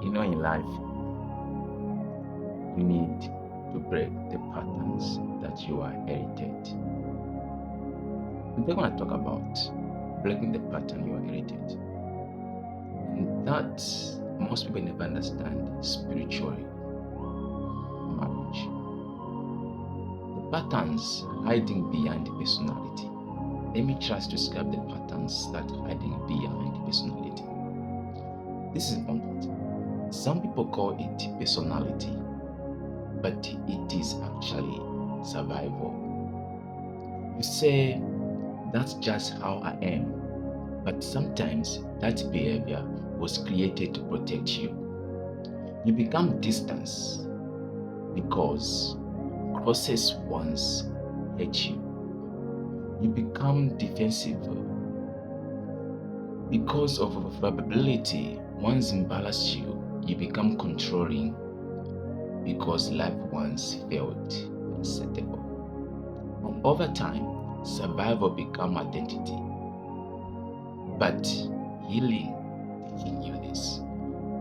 In life, you need to break the patterns that you are inherited. We're going to talk about breaking the pattern you are inherited. And that most people never understand spiritually marriage. The patterns hiding behind the personality. Let me try to describe the patterns that hiding behind the personality. This is important. Some people call it personality, but it is actually survival. You say, that's just how I am, but sometimes that behavior was created to protect you. You become distant because closest ones hate you. You become defensive because of vulnerability. Once embarrass you, you become controlling because life once felt unacceptable. And over time, survival become identity. But healing teaching you this.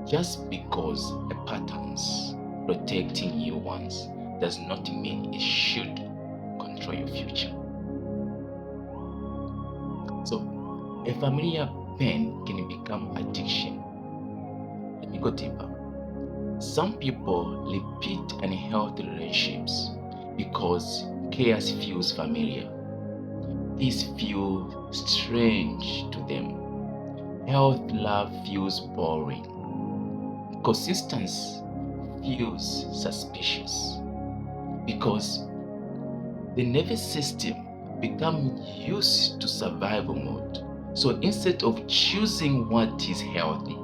Just because a pattern's protecting you once does not mean it should control your future. So, a familiar pain can become addiction. Let me go deeper. Some people repeat unhealthy relationships because chaos feels familiar. These feel strange to them. Health love feels boring. Consistency feels suspicious because the nervous system becomes used to survival mode. So instead of choosing what is healthy,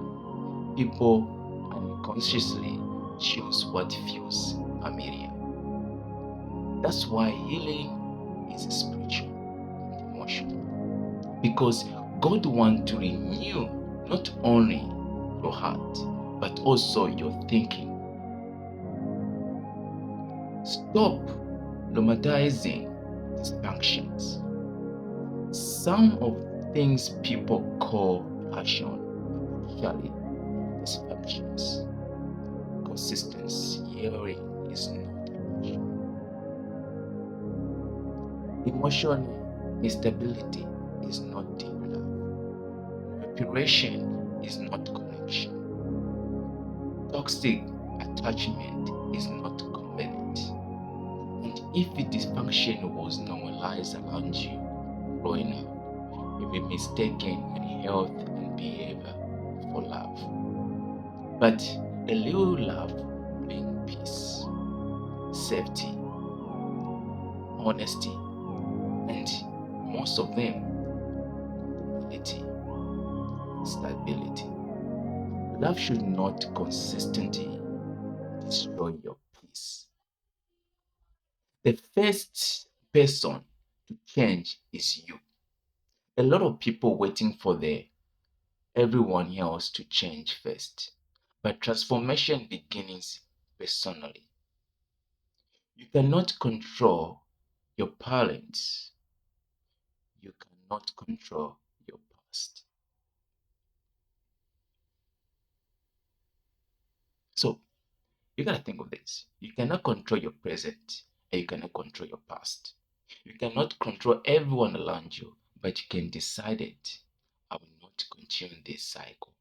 people unconsciously choose what feels familiar. That's why healing is spiritual and emotional. Because God wants to renew not only your heart, but also your thinking. Stop romanticizing dysfunctions. Some of things people call passion actually dysfunctions. Consistency hearing is not passion. Emotional instability is not deep love. Reparation is not connection. Toxic attachment is not covenant. And if the dysfunction was normalized around you growing up, you may be mistaken in health and behavior for love. But a little love brings peace, safety, honesty, and most of them, stability. Love should not consistently destroy your peace. The first person to change is you. A lot of people waiting for everyone else to change first. But transformation begins personally. You cannot control your parents. You cannot control your past. So you gotta think of this. You cannot control your present and you cannot control your past. You cannot control everyone around you, but you can decide it. I will not continue this cycle.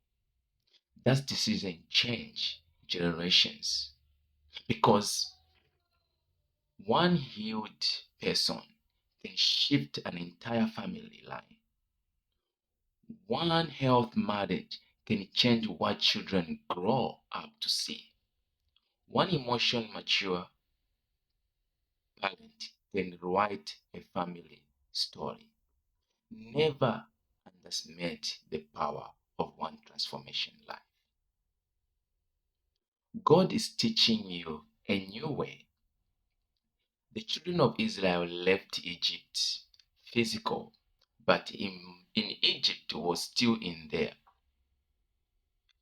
That decision change generations because one healed person can shift an entire family line. One health marriage can change what children grow up to see. One emotion mature parent can write a family story. Never underestimate the power of one transformation life. God is teaching you a new way. The children of Israel left Egypt physical, but in Egypt was still in there.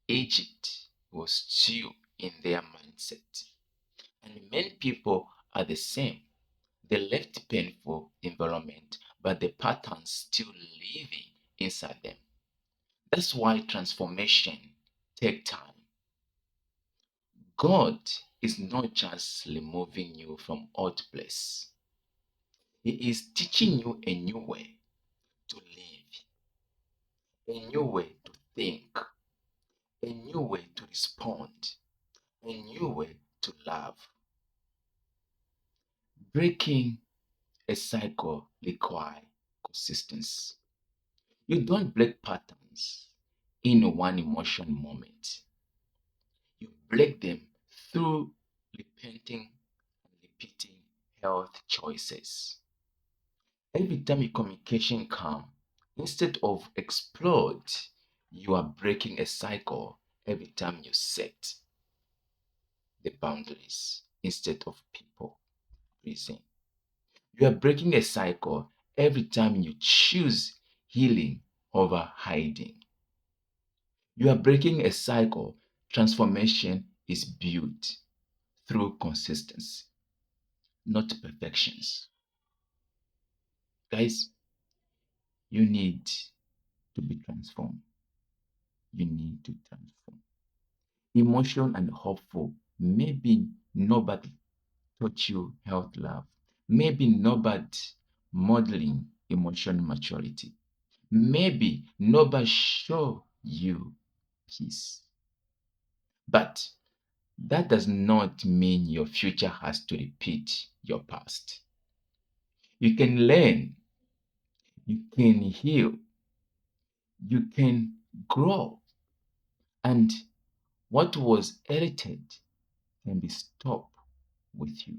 Egypt was still in their mindset. And many people are the same. They left painful environment, but the patterns still living inside them. That's why transformation take time. God is not just removing you from old place. He is teaching you a new way to live, a new way to think, a new way to respond, a new way to love. Breaking a cycle requires consistency. You don't break patterns in one emotion moment. You break them through repenting and repeating health choices. Every time your communication come, instead of explode, you are breaking a cycle every time you set the boundaries instead of people pleasing. You are breaking a cycle every time you choose healing over hiding. You are breaking a cycle. Transformation is built through consistency, not perfections. Guys, you need to be transformed. You need to transform. Emotion and hopeful. Maybe nobody taught you health love. Maybe nobody modeling emotional maturity. Maybe nobody show you peace. But that does not mean your future has to repeat your past. You can learn, you can heal, you can grow, and what was edited can be stopped with you.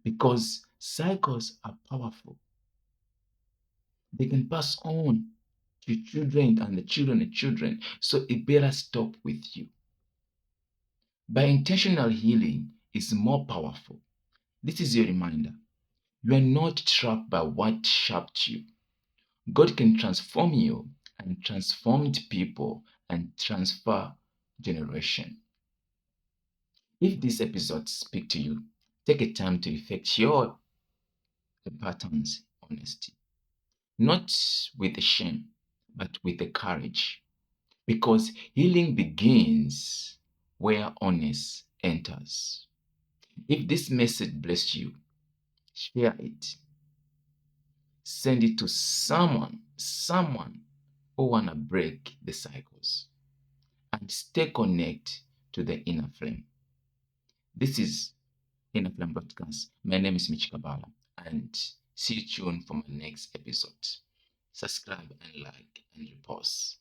Because cycles are powerful. They can pass on to children and the children and children. So it better stop with you. By intentional healing is more powerful. This is your reminder. You are not trapped by what shaped you. God can transform you and transformed people and transfer generation. If this episode speak to you, take a time to reflect your patterns honesty. Not with the shame, but with the courage. Because healing begins where honest enters. If this message blessed you, share it. Send it to someone who wanna break the cycles and stay connected to the inner flame. This is Inner Flame Podcast. My name is Mitch Kabala, and see you tuned for my next episode. Subscribe and like and repost.